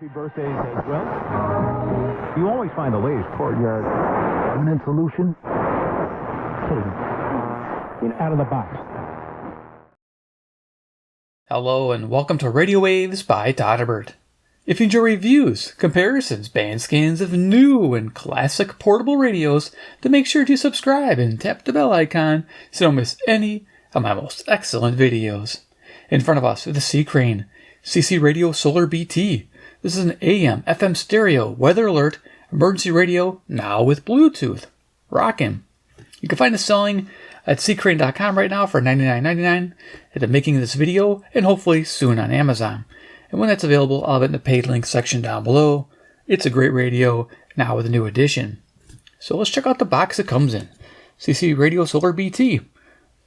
Happy birthdays as well. You always find the latest courtyard permanent solution. Out of the box. Hello and welcome to Radio Waves by Todderbert. If you enjoy reviews, comparisons, band scans of new and classic portable radios, then make sure to subscribe and tap the bell icon so you don't miss any of my most excellent videos. In front of us is the C.Crane CC Radio Solar BT. This is an AM, FM stereo, weather alert, emergency radio, now with Bluetooth. Rockin'. You can find it selling at CCrane.com right now for $99.99 at the making of this video, and hopefully soon on Amazon. And when that's available, I'll have it in the paid link section down below. It's a great radio, now with a new addition. So let's check out the box it comes in. CC Radio Solar BT.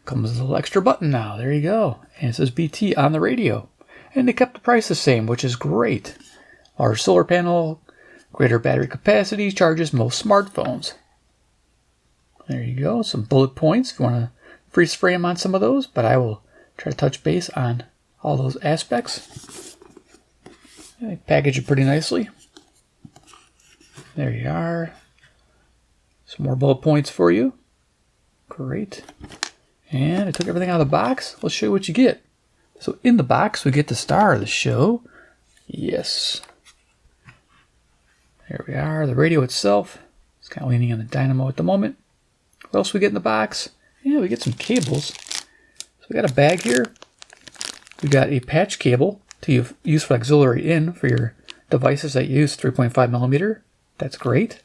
Comes with a little extra button now, there you go. And it says BT on the radio. And they kept the price the same, which is great. Large solar panel, greater battery capacity, charges most smartphones. There you go, some bullet points if you want to freeze frame on some of those, but I will try to touch base on all those aspects. They package it pretty nicely. There you are. Some more bullet points for you. Great. And I took everything out of the box. Let's show you what you get. So in the box, we get the star of the show. Yes. There we are. The radio itself. It's kind of leaning on the dynamo at the moment. What else we get in the box? Yeah, we get some cables. So we got a bag here. We got a patch cable to use for auxiliary in for your devices that use 3.5 millimeter. That's great.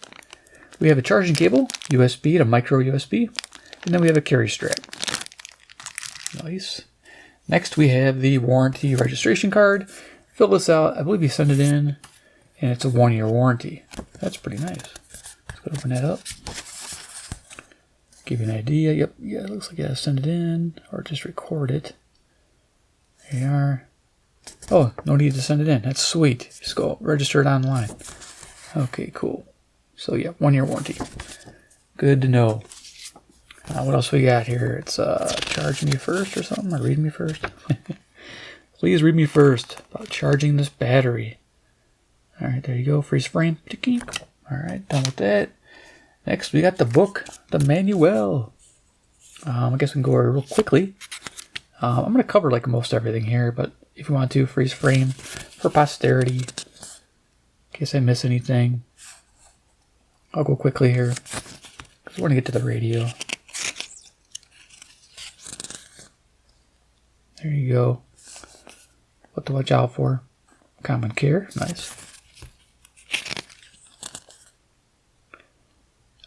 We have a charging cable, USB to micro USB, and then we have a carry strap. Nice. Next we have the warranty registration card. Fill this out. I believe you send it in, and it's a 1-year warranty. That's pretty nice. Let's go open that up. Give you an idea. Yep, yeah, it looks like you gotta send it in or just record it. There you are. Oh, no need to send it in. That's sweet. Just go register it online. Okay, cool. So yeah, 1-year warranty. Good to know. What else we got here? It's charge me first or something, or read me first. Please read me first about charging this battery. All right, there you go. Freeze frame. All right, done with that. Next, we got the book, the manual. I guess we can go over it real quickly. I'm going to cover like most everything here, but if you want to, freeze frame for posterity. In case I miss anything. I'll go quickly here, because we're going to get to the radio. There you go. What to watch out for. Common care, nice.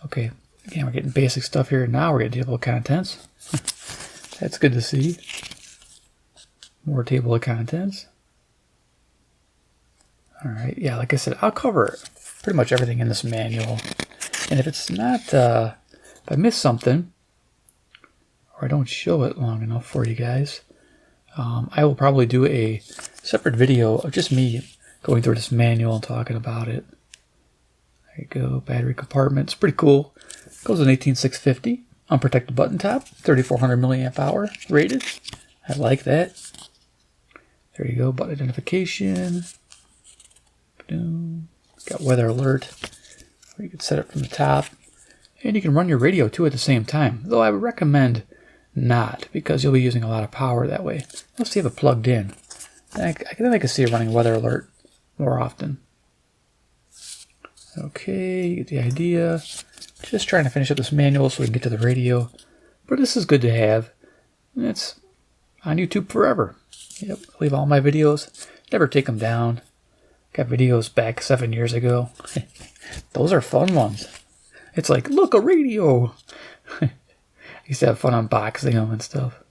Okay, again, we're getting basic stuff here. Now we're getting table of contents. That's good to see. More table of contents. All right, yeah, like I said, I'll cover pretty much everything in this manual. And if it's not, if I miss something, or I don't show it long enough for you guys, I will probably do a separate video of just me going through this manual and talking about it. There you go, battery compartment. It's pretty cool. Goes in 18650, unprotected button top, 3400 milliamp hour rated. I like that. There you go, button identification. Got weather alert. You can set it from the top. And you can run your radio too at the same time. Though I would recommend not, because you'll be using a lot of power that way. Let's see if it plugged in. I can see it running weather alert more often. Okay, you get the idea. Just trying to finish up this manual so we can get to the radio. But this is good to have. It's on YouTube forever. Yep, leave all my videos. Never take them down. Got videos back 7 years ago. Those are fun ones. It's like, look, a radio. I used to have fun unboxing them and stuff.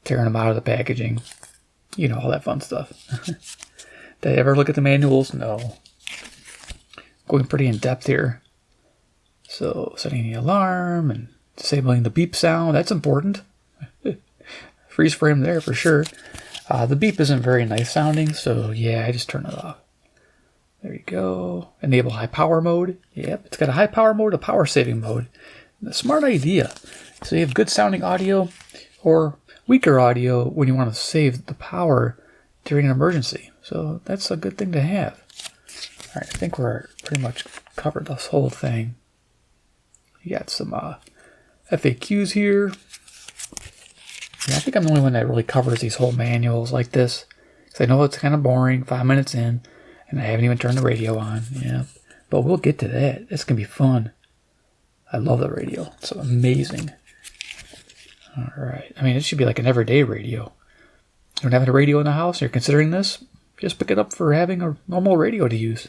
Tearing them out of the packaging. You know, all that fun stuff. Did I ever look at the manuals? No. Going pretty in depth here. So setting the alarm and disabling the beep sound, that's important. Freeze frame there for sure. The beep isn't very nice sounding, so yeah, I just turn it off. There you go. Enable high power mode. Yep, it's got a high power mode, a power saving mode. A smart idea. So you have good sounding audio or weaker audio when you want to save the power during an emergency. So that's a good thing to have. I think we're pretty much covered this whole thing. You got some FAQs here. Yeah, I think I'm the only one that really covers these whole manuals like this. Because I know it's kind of boring, 5 minutes in, and I haven't even turned the radio on. Yeah, but we'll get to that. It's going to be fun. I love the radio. It's amazing. All right. I mean, it should be like an everyday radio. You don't have a radio in the house, and you're considering this, just pick it up for having a normal radio to use.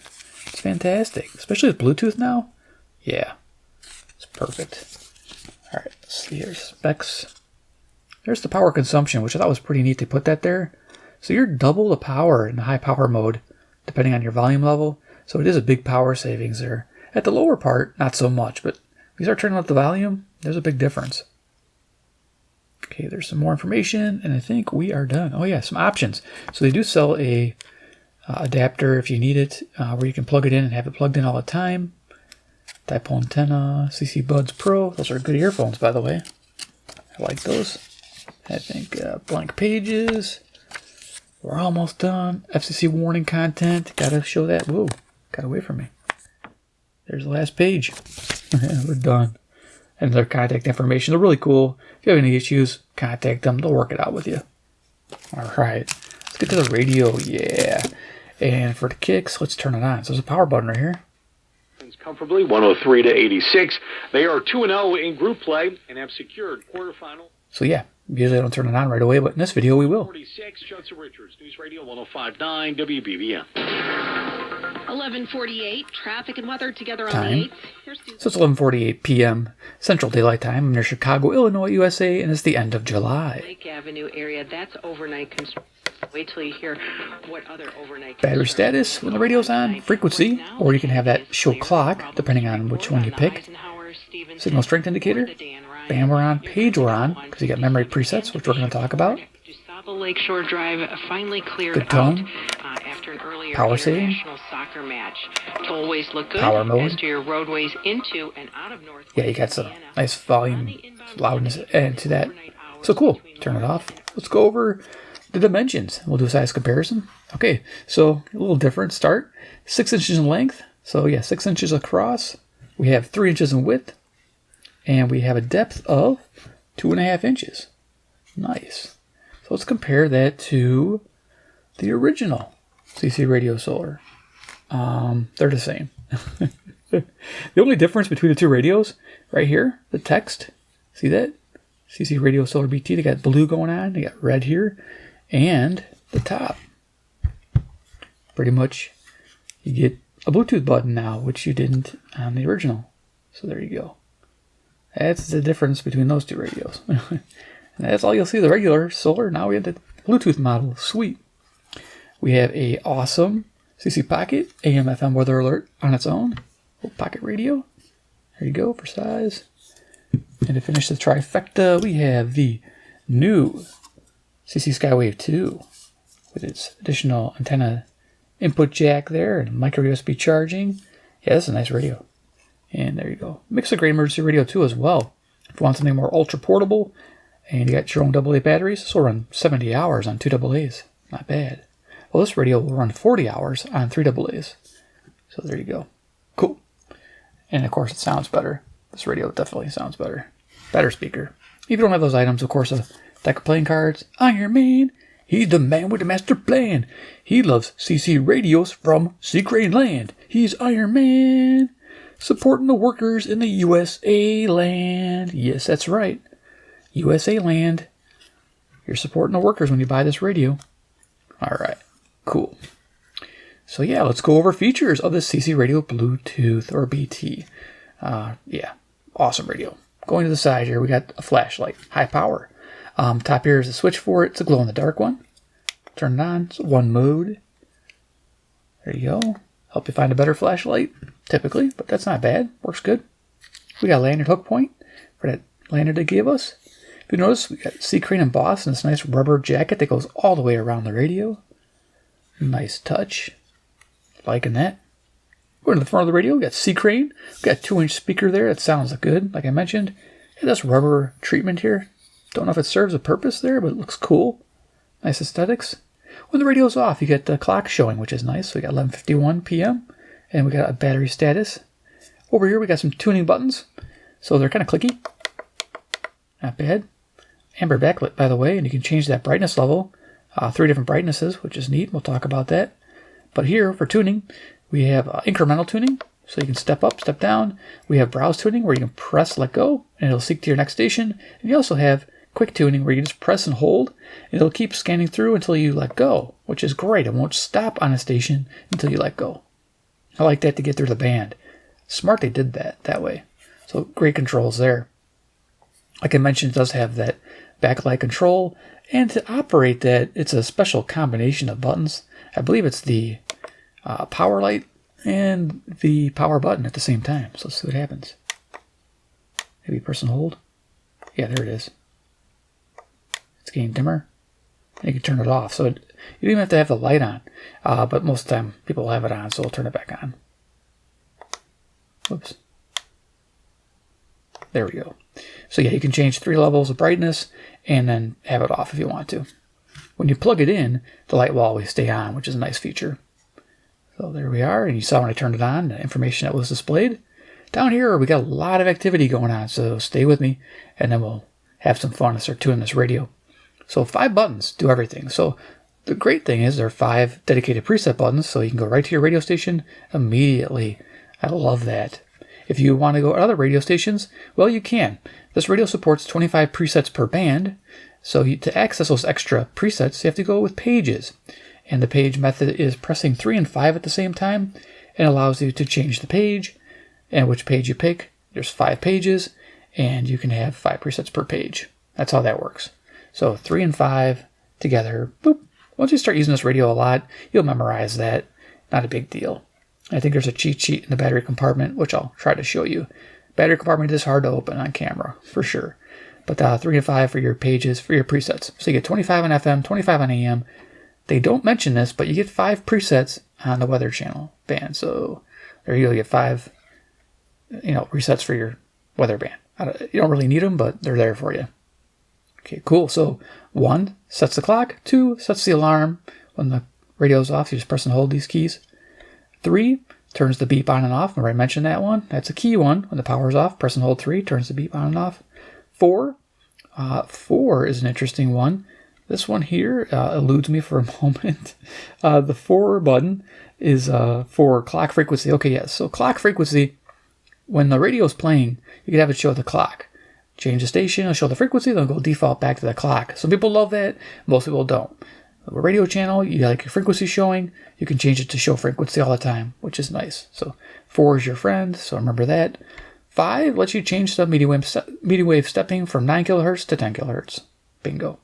It's fantastic. Especially with Bluetooth now. Yeah. It's perfect. All right. Let's see here. Specs. There's the power consumption, which I thought was pretty neat to put that there. So you're double the power in the high power mode, depending on your volume level. So it is a big power savings there. At the lower part, not so much, but if you start turning up the volume, there's a big difference. Okay, there's some more information, and I think we are done. Oh yeah, some options. So they do sell a adapter if you need it, where you can plug it in and have it plugged in all the time. Dipole antenna, CC Buds Pro. Those are good earphones, by the way. I like those. I think blank pages. We're almost done. FCC warning content. Gotta show that. Whoa, got away from me. There's the last page. We're done. And their contact information. They're really cool. If you have any issues, contact them. They'll work it out with you. All right. Let's get to the radio. Yeah. And for the kicks, let's turn it on. So there's a power button right here. Comfortably, 103 to 86. They are 2-0 in group play and have secured quarterfinal. So yeah, usually I don't turn it on right away, but in this video we will. 46, Judson Richards, News Radio 105.9 WBBM. 11:48, traffic and weather together on Time. the 8th. So it's 11:48 p.m. Central Daylight Time. I'm near Chicago, Illinois, USA, and it's the end of July. Lake Avenue area, that's overnight construction. Wait till you hear what other overnight Battery status when the radio's on, frequency, or you can have that show clock, depending on which one you pick. Signal strength indicator, band we're on, page we're on, because you got memory presets, which we're going to talk about. Lakeshore Drive finally cleared Good tone. out after an earlier Power saving. international soccer match. Tollways look good. Power mode. As to your roadways into and out of North. Yeah, you got some nice volume, loudness added to that. So cool. Turn it off. Let's go over the dimensions. We'll do a size comparison. Okay, so a little different start. 6 inches in length. So yeah, 6 inches across. We have 3 inches in width. And we have a depth of 2.5 inches. Nice. So let's compare that to the original CC Radio Solar. They're the same. The only difference between the two radios, right here, the text. See that? CC Radio Solar BT. They got blue going on. They got red here. And the top. Pretty much you get a Bluetooth button now, which you didn't on the original. So there you go. That's the difference between those two radios. And that's all you'll see, the regular Solar. Now we have the Bluetooth model. Sweet. We have a awesome CC Pocket AM FM weather alert on its own. Little pocket radio. There you go for size. And to finish the trifecta, we have the new CC Skywave 2 with its additional antenna input jack there and micro USB charging. Yeah, that's a nice radio. And there you go. CCrane emergency radio too as well. If you want something more ultra portable and you got your own AA batteries, this will run 70 hours on 2 AA's. Not bad. Well, this radio will run 40 hours on 3 AA's. So there you go. Cool. And of course it sounds better. This radio definitely sounds better. Better speaker. If you don't have those items, of course, a deck of playing cards. Iron Man. He's the man with the master plan. He loves CC radios from C.Crane land. He's Iron Man. Supporting the workers in the USA land. Yes, that's right. USA land. You're supporting the workers when you buy this radio. All right. Cool. So yeah, let's go over features of the CC Radio Bluetooth or BT. Yeah, awesome radio. Going to the side here, we got a flashlight, high power. Top here is a switch for it. It's a glow-in-the-dark one. Turn it on. It's one mode. There you go. Help you find a better flashlight, typically, but that's not bad. Works good. We got a lanyard hook point for that lanyard they gave us. If you notice, we got C.Crane embossed in this nice rubber jacket that goes all the way around the radio. Nice touch. Liking that. Going to the front of the radio, we got C.Crane. We got a 2-inch speaker there. That sounds good, like I mentioned. It has rubber treatment here. Don't know if it serves a purpose there, but it looks cool. Nice aesthetics. When the radio's off, you get the clock showing, which is nice. So we got 11:51 p.m. And we got a battery status. Over here we got some tuning buttons. So they're kind of clicky. Not bad. Amber backlit, by the way, and you can change that brightness level. 3 different brightnesses, which is neat. We'll talk about that. But here for tuning, we have incremental tuning. So you can step up, step down. We have browse tuning where you can press, let go, and it'll seek to your next station. And you also have quick tuning where you can just press and hold, and it'll keep scanning through until you let go, which is great. It won't stop on a station until you let go. I like that to get through the band. Smart they did that way. So great controls there. Like I mentioned, it does have that backlight control, and to operate that, it's a special combination of buttons. I believe it's the power light and the power button at the same time. So let's see what happens. Maybe press and hold. Yeah, there it is. It's getting dimmer. And you can turn it off. So you don't even have to have the light on. But most of the time, people will have it on, so we'll turn it back on. Whoops. There we go. So yeah, you can change 3 levels of brightness and then have it off if you want to. When you plug it in, the light will always stay on, which is a nice feature. So there we are, and you saw when I turned it on, the information that was displayed. Down here, we got a lot of activity going on, so stay with me, and then we'll have some fun and start tuning this radio. So 5 buttons do everything. So the great thing is there are 5 dedicated preset buttons, so you can go right to your radio station immediately. I love that. If you want to go to other radio stations, well, you can. This radio supports 25 presets per band, so to access those extra presets, you have to go with pages. And the page method is pressing 3 and 5 at the same time, and allows you to change the page, and which page you pick. There's 5 pages, and you can have 5 presets per page. That's how that works. So 3 and 5 together, boop. Once you start using this radio a lot, you'll memorize that. Not a big deal. I think there's a cheat sheet in the battery compartment, which I'll try to show you. Battery compartment is hard to open on camera, for sure. But 3 and 5 for your pages, for your presets. So you get 25 on FM, 25 on AM. They don't mention this, but you get 5 presets on the Weather Channel band. So there you go. You get 5, presets for your weather band. You don't really need them, but they're there for you. Okay, cool. So 1 sets the clock. 2 sets the alarm. When the radio's off, you just press and hold these keys. 3 turns the beep on and off. Remember I mentioned that one? That's a key one. When the power's off, press and hold 3, turns the beep on and off. 4 is an interesting one. This one here eludes me for a moment. The 4 button is for clock frequency. Okay, yes. So clock frequency, when the radio is playing, you can have it show the clock. Change the station, it'll show the frequency, then it'll go default back to the clock. Some people love that, most people don't. A radio channel, you like your frequency showing, you can change it to show frequency all the time, which is nice. So 4 is your friend, so remember that. 5 lets you change the medium wave stepping from 9 kilohertz to 10 kilohertz. Bingo.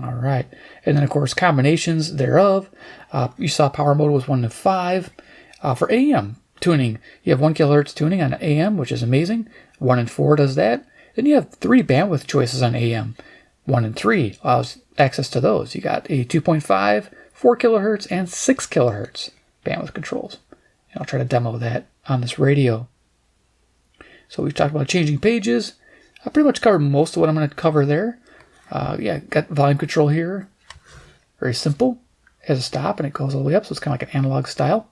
All right. And then, of course, combinations thereof. You saw power mode was 1 to 5. For AM tuning, you have 1 kilohertz tuning on AM, which is amazing. 1 and 4 does that. Then you have 3 bandwidth choices on AM. 1 and 3 allows access to those. You got a 2.5, 4 kilohertz, and 6 kilohertz bandwidth controls. And I'll try to demo that on this radio. So we've talked about changing pages. I pretty much covered most of what I'm going to cover there. Got volume control here. Very simple. It has a stop and it goes all the way up, so it's kind of like an analog style.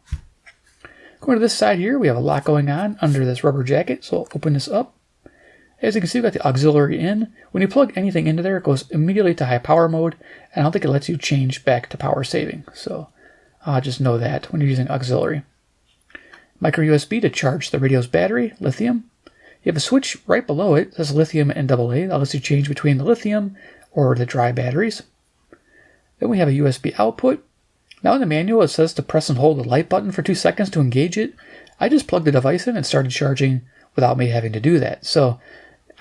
Going to this side here, we have a lot going on under this rubber jacket, so I'll open this up. As you can see, we've got the auxiliary in. When you plug anything into there, it goes immediately to high power mode, and I don't think it lets you change back to power saving. So just know that when you're using auxiliary. Micro USB to charge the radio's battery, lithium. You have a switch right below it that says lithium and AA. That lets you change between the lithium or the dry batteries. Then we have a USB output. Now in the manual it says to press and hold the light button for 2 seconds to engage it. I just plugged the device in and started charging without me having to do that. So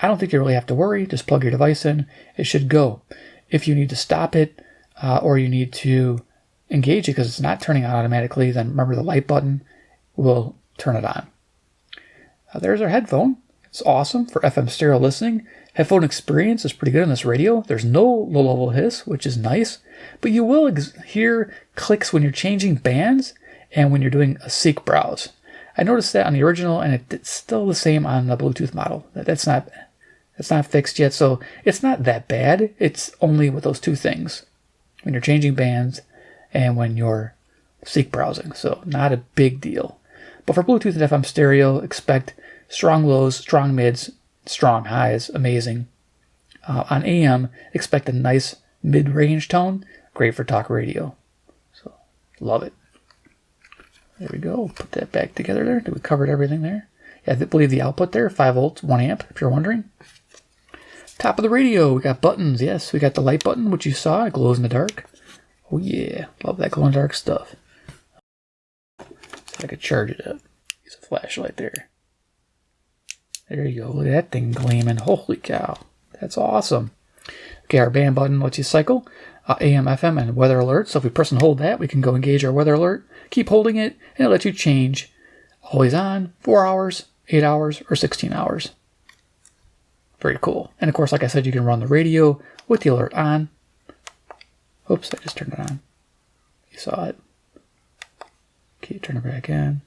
I don't think you really have to worry. Just plug your device in. It should go. If you need to stop it or you need to engage it because it's not turning on automatically, then remember the light button will turn it on. There's our headphone. It's awesome for FM stereo listening. Headphone experience is pretty good on this radio. There's no low-level hiss, which is nice. But you will hear clicks when you're changing bands and when you're doing a seek browse. I noticed that on the original, and it's still the same on the Bluetooth model. That's not fixed yet, so it's not that bad. It's only with those 2 things, when you're changing bands and when you're seek browsing. So not a big deal. But for Bluetooth and FM stereo, expect strong lows, strong mids, strong highs. Amazing. On AM, expect a nice mid-range tone. Great for talk radio. So, love it. There we go. Put that back together there. We covered everything there. Yeah, I believe the output there, 5 volts, 1 amp, if you're wondering. Top of the radio, we got buttons. Yes, we got the light button, which you saw. It glows in the dark. Oh, yeah. Love that glow in the dark stuff. So I could charge it up. Use a flashlight there. There you go. Look at that thing gleaming. Holy cow. That's awesome. Okay, our band button lets you cycle AM, FM, and weather alert. So if we press and hold that, we can go engage our weather alert. Keep holding it, and it lets you change always on, 4 hours, 8 hours, or 16 hours. Very cool. And of course, like I said, you can run the radio with the alert on. Oops, I just turned it on. You saw it. Okay, turn it back on.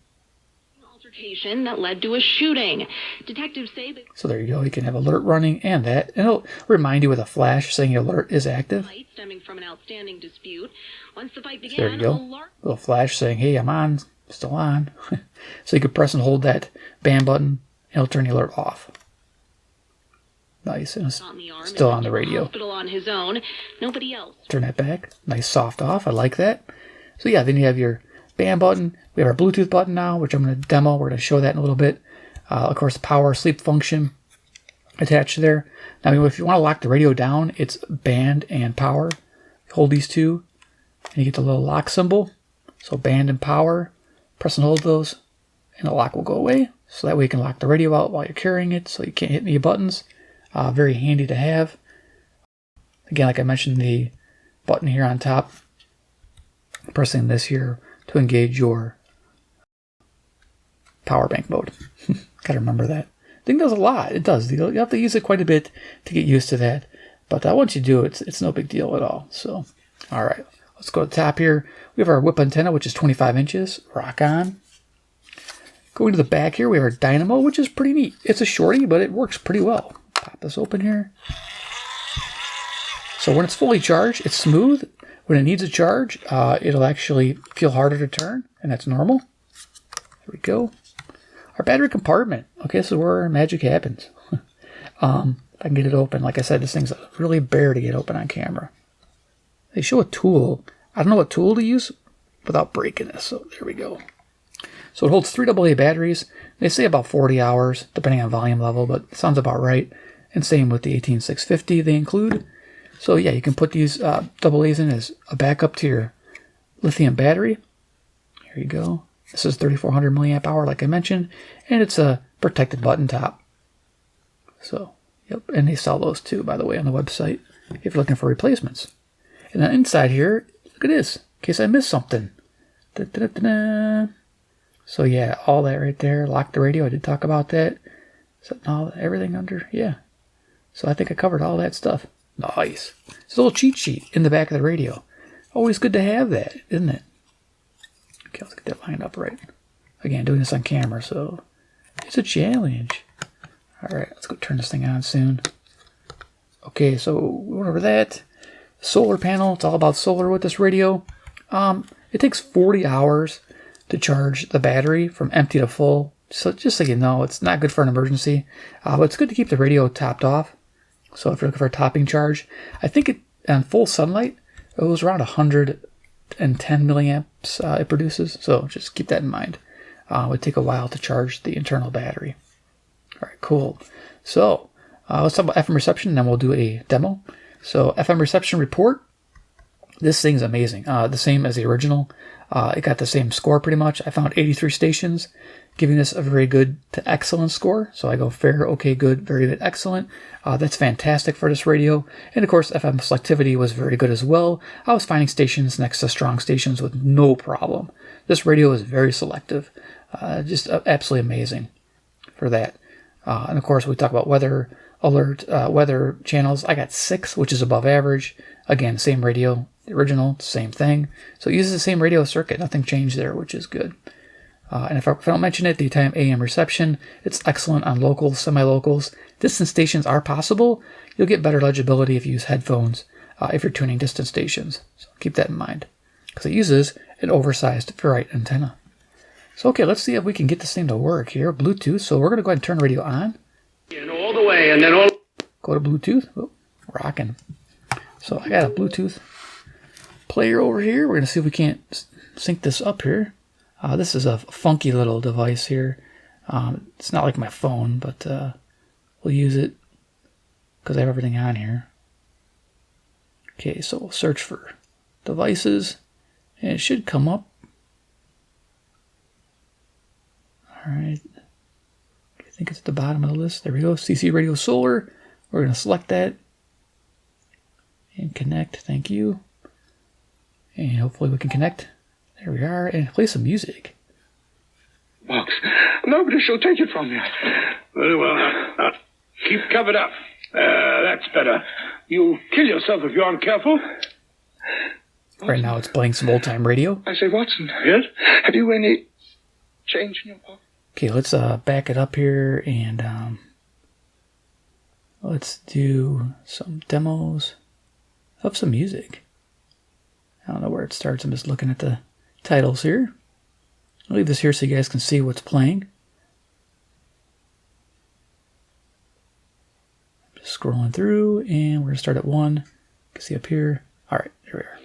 Altercation that led to a shooting. Detectives say that. So there you go. You can have alert running and that, and it'll remind you with a flash saying your alert is active. Fight stemming from an outstanding dispute. Once the fight began, So there you go. alert. Little flash saying, "Hey, I'm on, still on." So you can press and hold that band button, and it'll turn the alert off. Nice, and it's On the arm still and on the went to radio. Hospital on his own. Nobody else. Turn that back. Nice soft off. I like that. So yeah, then you have your band button. We have our Bluetooth button now, which I'm going to demo. We're going to show that in a little bit. Of course, the power sleep function attached there. Now, if you want to lock the radio down, it's band and power. Hold these two, and you get the little lock symbol. So band and power. Press and hold those, and the lock will go away. So that way you can lock the radio out while you're carrying it, so you can't hit any buttons. Very handy to have. Again, like I mentioned, the button here on top. Pressing this here to engage your power bank mode. Gotta remember that. Thing does a lot. It does. You have to use it quite a bit to get used to that. But once you do, it's no big deal at all. So, all right. Let's go to the top here. We have our whip antenna, which is 25 inches. Rock on. Going to the back here, we have our dynamo, which is pretty neat. It's a shorty, but it works pretty well. Pop this open here. So when it's fully charged, it's smooth. When it needs a charge, it'll actually feel harder to turn, and that's normal. There we go. Our battery compartment. Okay, this is where magic happens. If I can get it open. Like I said, this thing's really bare to get open on camera. They show a tool. I don't know what tool to use without breaking this, so there we go. So it holds 3 AA batteries. They say about 40 hours, depending on volume level, but it sounds about right. And same with the 18650 they include. So yeah, you can put these AA's in as a backup to your lithium battery. Here you go. This is 3400 milliamp hour, like I mentioned, and it's a protected button top. So, yep, and they sell those too, by the way, on the website if you're looking for replacements. And then inside here, look at this, in case I missed something. Da-da-da-da-da. So yeah, all that right there. Lock the radio. I did talk about that. So everything under, yeah. So I think I covered all that stuff. Nice. It's a little cheat sheet in the back of the radio. Always good to have that, isn't it? Okay, let's get that lined up right. Again, doing this on camera, so it's a challenge. All right, let's go turn this thing on soon. Okay, so we went over that. Solar panel. It's all about solar with this radio. It takes 40 hours to charge the battery from empty to full. So just so you know, it's not good for an emergency, but it's good to keep the radio topped off. So if you're looking for a topping charge, I think it on full sunlight, it was around 110 milliamps it produces. So just keep that in mind. It would take a while to charge the internal battery. All right, cool. So let's talk about FM reception, and then we'll do a demo. So FM reception report. This thing's amazing. The same as the original. It got the same score pretty much. I found 83 stations, giving this a very good to excellent score. So I go fair, okay, good, very good, excellent. That's fantastic for this radio. And of course, FM selectivity was very good as well. I was finding stations next to strong stations with no problem. This radio is very selective. Just absolutely amazing for that. And of course, we talk about weather alert, weather channels. I got 6, which is above average. Again, same radio, the original, same thing. So it uses the same radio circuit. Nothing changed there, which is good. And if I don't mention it, daytime AM reception, it's excellent on locals, semi-locals. Distant stations are possible. You'll get better legibility if you use headphones, if you're tuning distant stations. So keep that in mind, because it uses an oversized ferrite antenna. So, okay, let's see if we can get this thing to work here. Bluetooth. So we're going to go ahead and turn the radio on. And all the way, and then all... Go to Bluetooth. Oh, rocking. So I got a Bluetooth player over here. We're going to see if we can't sync this up here. This is a funky little device here. It's not like my phone, but we'll use it because I have everything on here. Okay, so we'll search for devices, and it should come up. All right. I think it's at the bottom of the list. There we go. CC Radio Solar. We're going to select that and connect. Thank you. And hopefully we can connect. There we are. And play some music. Box. Nobody shall take it from you. Very well. Now, keep covered up. That's better. You'll kill yourself if you aren't careful. Right now it's playing some old-time radio. I say, Watson. Yes? Have you any change in your pocket? Okay, let's back it up here and let's do some demos of some music. I don't know where it starts. I'm just looking at the titles here. I'll leave this here so you guys can see what's playing. Just scrolling through, and we're going to start at 1. You can see up here. All right, there we are.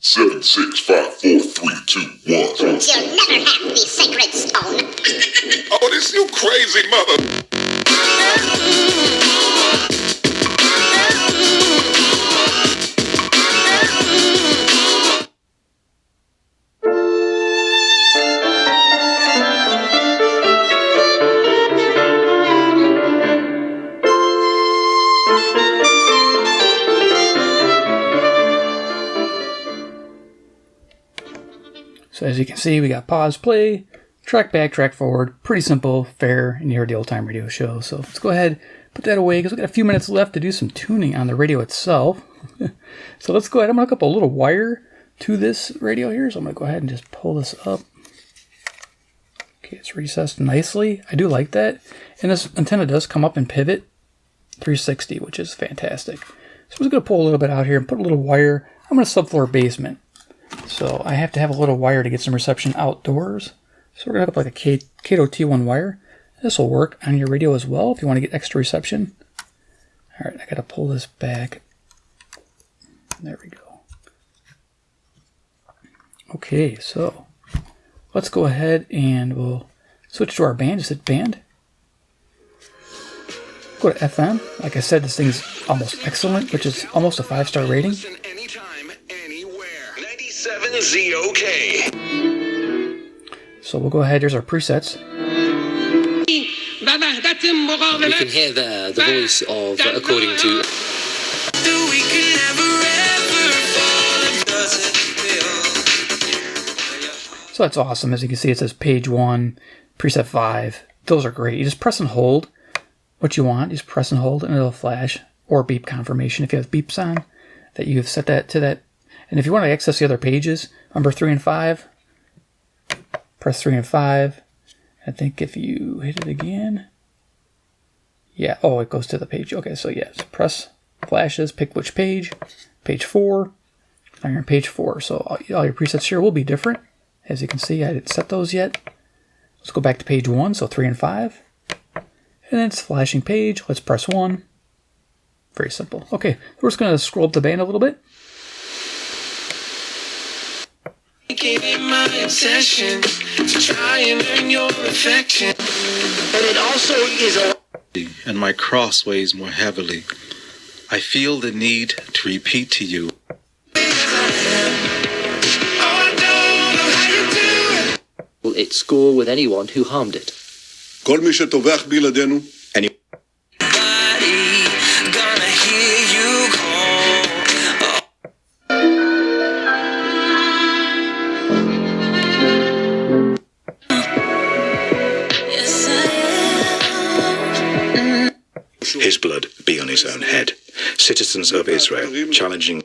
Seven, 6, 5, 4, 3, 2, 1. You'll never have the sacred stone. Oh, this you crazy mother. So as you can see, we got pause, play, track back, track forward. Pretty simple, fair, and you heard the old-time radio show. So let's go ahead, put that away, because we've got a few minutes left to do some tuning on the radio itself. So let's go ahead. I'm going to hook up a little wire to this radio here. So I'm going to go ahead and just pull this up. Okay, it's recessed nicely. I do like that. And this antenna does come up and pivot 360, which is fantastic. So I'm just going to pull a little bit out here and put a little wire. I'm in a subfloor basement, so I have to have a little wire to get some reception outdoors. So we're going to hook up like a Kato T1 wire. This will work on your radio as well if you want to get extra reception. All right, I got to pull this back. There we go. Okay, so let's go ahead and we'll switch to our band. Just hit band. Go to FM. Like I said, this thing's almost excellent, which is almost a 5-star rating. Anytime, anywhere. 97 ZOK. So we'll go ahead. Here's our presets. You can hear there the voice of, according to... So that's awesome. As you can see, it says page 1, preset 5. Those are great. You just press and hold what you want. You just press and hold and it'll flash, or beep confirmation if you have beeps on, that you've set that to that. And if you want to access the other pages, number 3 and 5, press 3 and 5. I think if you hit it again, yeah, oh, it goes to the page. Okay, so yes, press flashes, pick which page, page 4. Now you're on page 4, so all your presets here will be different. As you can see, I didn't set those yet. Let's go back to page 1, so 3 and 5. And then it's flashing page. Let's press 1. Very simple. Okay, we're just going to scroll up the band a little bit. My obsession to try and earn your affection. But it also is a... And my cross weighs more heavily. I feel the need to repeat to you. Will it score with anyone who harmed it? כל מי שטובח בילדינו, His blood be on his own head. Citizens of Israel challenging...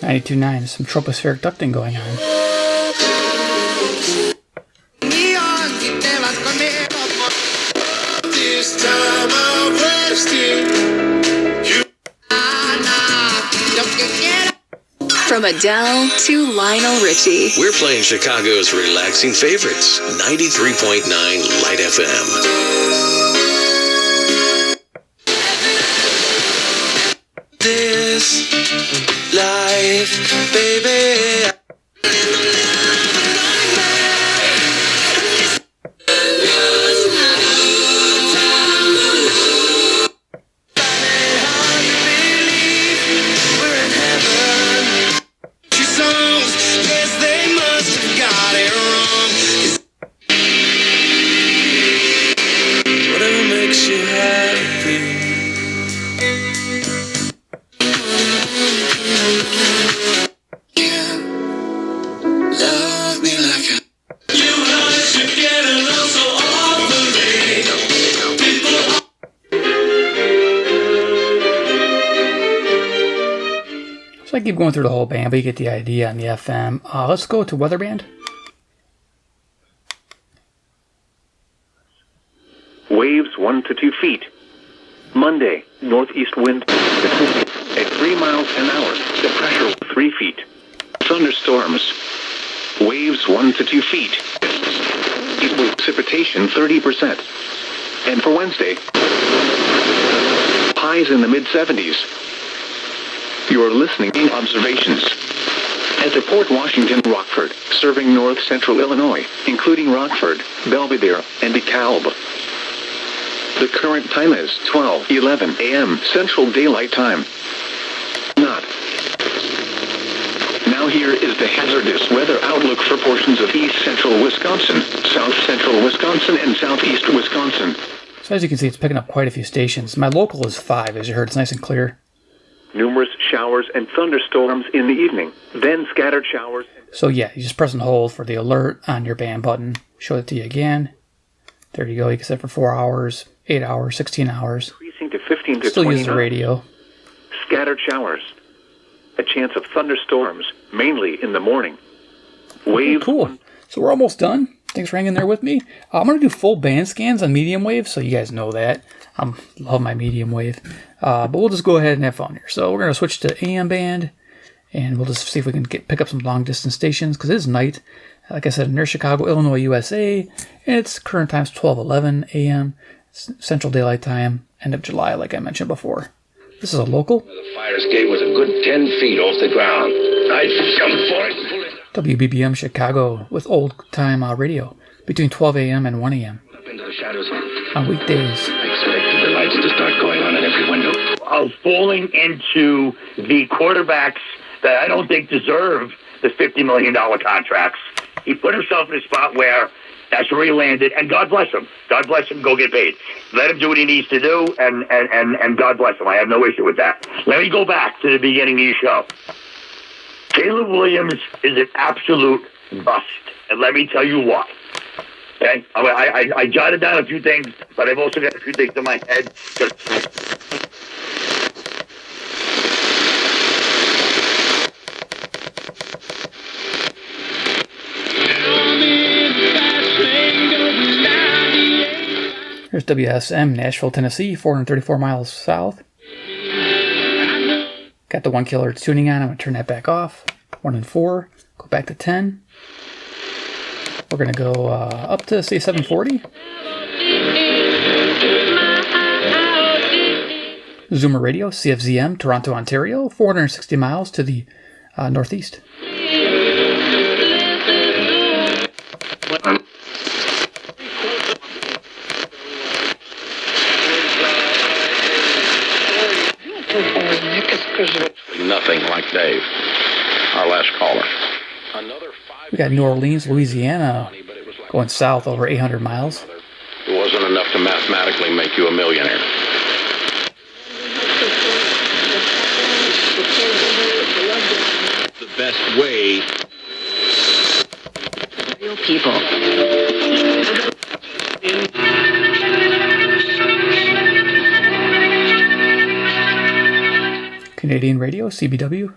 $92.9. Some tropospheric ducting going on. This time I'm resting. From Adele to Lionel Richie. We're playing Chicago's relaxing favorites. 93.9 Light FM. This life, baby. So I keep going through the whole band, but you get the idea on the FM. Let's go to weather band. Waves 1 to 2 feet. Monday, northeast wind at 3 miles an hour. The pressure 3 feet. Thunderstorms. Waves 1 to 2 feet. Eastward precipitation 30%. And for Wednesday, highs in the mid-70s. You're listening to observations at the Port Washington Rockford, serving north central Illinois, including Rockford, Belvidere, and DeKalb. The current time is 12:11 a.m. Central Daylight Time. Not. Now here is the hazardous weather outlook for portions of east central Wisconsin, south central Wisconsin, and southeast Wisconsin. So as you can see, it's picking up quite a few stations. My local is 5, as you heard. It's nice and clear. Numerous showers and thunderstorms in the evening, then scattered showers. So yeah, you just press and hold for the alert on your band button. Show it to you again. There you go. You can set for 4 hours, 8 hours, 16 hours. Increasing to 15 to Still 20 use the knots. radio. Scattered showers. A chance of thunderstorms, mainly in the morning. Waves. Cool. So we're almost done. Thanks for hanging there with me. I'm going to do full band scans on medium wave, so you guys know that. I love my medium wave. But we'll just go ahead and have fun here. So we're going to switch to AM band, and we'll just see if we can pick up some long-distance stations, because it is night. Like I said, near Chicago, Illinois, USA, and its current time is 12:11 a.m. Central Daylight Time, end of July, like I mentioned before. This is a local. The fire escape was a good 10 feet off the ground. I jumped for it and pulled it WBBM Chicago with old-time radio between 12 a.m. and 1 a.m. up into the shadows. on weekdays. I expected the lights to start going on in every window. Of falling into the quarterbacks that I don't think deserve the $50 million contracts. He put himself in a spot where that's where he landed, and God bless him. God bless him, go get paid. Let him do what he needs to do, and God bless him. I have no issue with that. Let me go back to the beginning of the show. Caleb Williams is an absolute bust, and let me tell you why. Okay? I jotted down a few things, but I've also got a few things in my head. Here's WSM, Nashville, Tennessee, 434 miles south. Got the 1 kilohertz tuning on. I'm going to turn that back off. 1 and 4. Go back to 10. We're going to go up to, say, 740. Zoomer Radio, CFZM, Toronto, Ontario, 460 miles to the northeast. Nothing like Dave, our last caller. We got New Orleans, Louisiana, going south over 800 miles. It wasn't enough to mathematically make you a millionaire. The best way. Real people. Canadian Radio, CBW.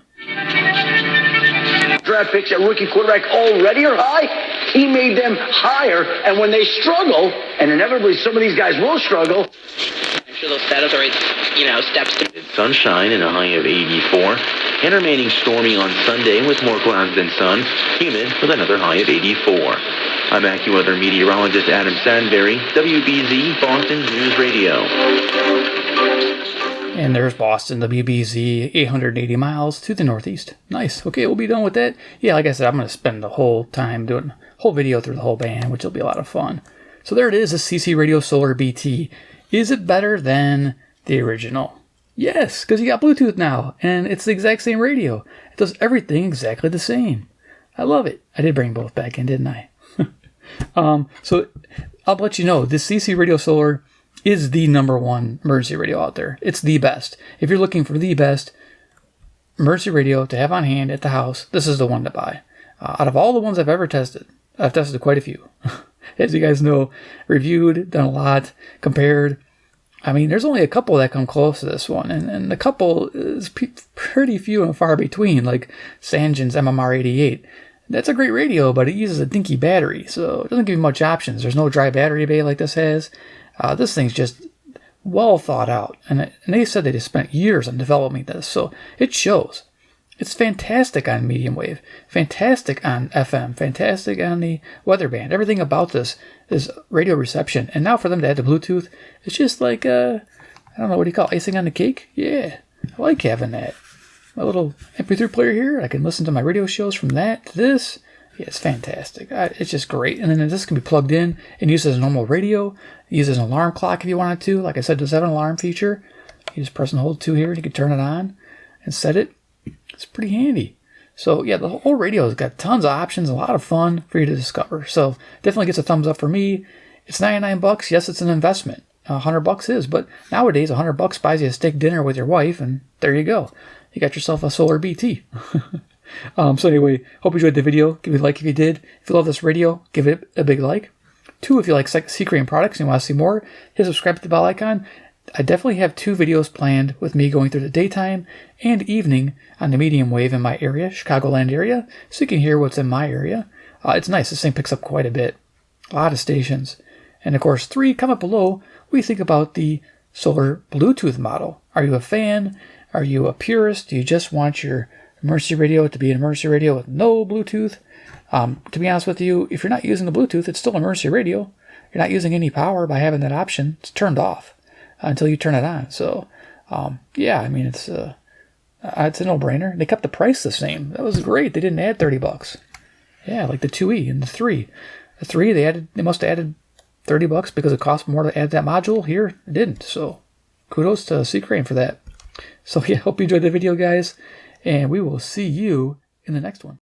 Draft picks at rookie quarterback already are high. He made them higher, and when they struggle, and inevitably some of these guys will struggle. I'm sure those status are right, steps to... Sunshine and a high of 84. And remaining stormy on Sunday with more clouds than sun. Humid with another high of 84. I'm AccuWeather meteorologist Adam Sandberry, WBZ Boston News Radio. And there's Boston, WBZ, 880 miles to the northeast. Nice. Okay, we'll be done with that. Yeah, like I said, I'm going to spend the whole time doing a whole video through the whole band, which will be a lot of fun. So there it is, the CC Radio Solar BT. Is it better than the original? Yes, because you got Bluetooth now, and it's the exact same radio. It does everything exactly the same. I love it. I did bring both back in, didn't I? So I'll let you know, this CC Radio Solar is the #1 emergency radio out there. It's the best. If you're looking for the best emergency radio to have on hand at the house, this is the one to buy. Out of all the ones I've ever tested, I've tested quite a few. As you guys know, reviewed, done a lot, compared. I mean, there's only a couple that come close to this one, and the couple is pretty few and far between, like Sangen's MMR88. That's a great radio, but it uses a dinky battery, so it doesn't give you much options. There's no dry battery bay like this has. This thing's just well thought out, and they said they just spent years on developing this, so it shows. It's fantastic on medium wave, fantastic on FM, fantastic on the weather band. Everything about this is radio reception, and now for them to add the Bluetooth, it's just like, I don't know, what do you call it, icing on the cake? Yeah, I like having that. My little MP3 player here, I can listen to my radio shows from that to this. Yeah, it's fantastic. It's just great. And then this can be plugged in and used as a normal radio. Use as an alarm clock if you wanted to. Like I said, it does have an alarm feature. You just press and hold 2 here, and you can turn it on and set it. It's pretty handy. So yeah, the whole radio has got tons of options, a lot of fun for you to discover. So definitely gets a thumbs up for me. It's $99. Yes, it's an investment. $100 is, but nowadays $100 buys you a steak dinner with your wife, and there you go. You got yourself a Solar BT. So anyway, hope you enjoyed the video. Give me a like if you did. If you love this radio, give it a big like. 2, if you like C.Crane products and you want to see more, hit subscribe to the bell icon. I definitely have 2 videos planned with me going through the daytime and evening on the medium wave in my area, Chicagoland area, so you can hear what's in my area. It's nice. This thing picks up quite a bit. A lot of stations. And of course, 3, comment below what you think about the solar Bluetooth model. Are you a fan? Are you a purist? Do you just want your emergency radio to be an emergency radio with no Bluetooth? To be honest with you, if you're not using the Bluetooth, it's still an emergency radio. You're not using any power by having that option. It's turned off until you turn it on. So, yeah, I mean, it's a no-brainer. They kept the price the same. That was great. They didn't add $30. Yeah, like the 2E and the 3. The 3, they must have added $30 because it cost more to add that module. Here, it didn't. So, kudos to C.Crane for that. So, yeah, hope you enjoyed the video, guys. And we will see you in the next one.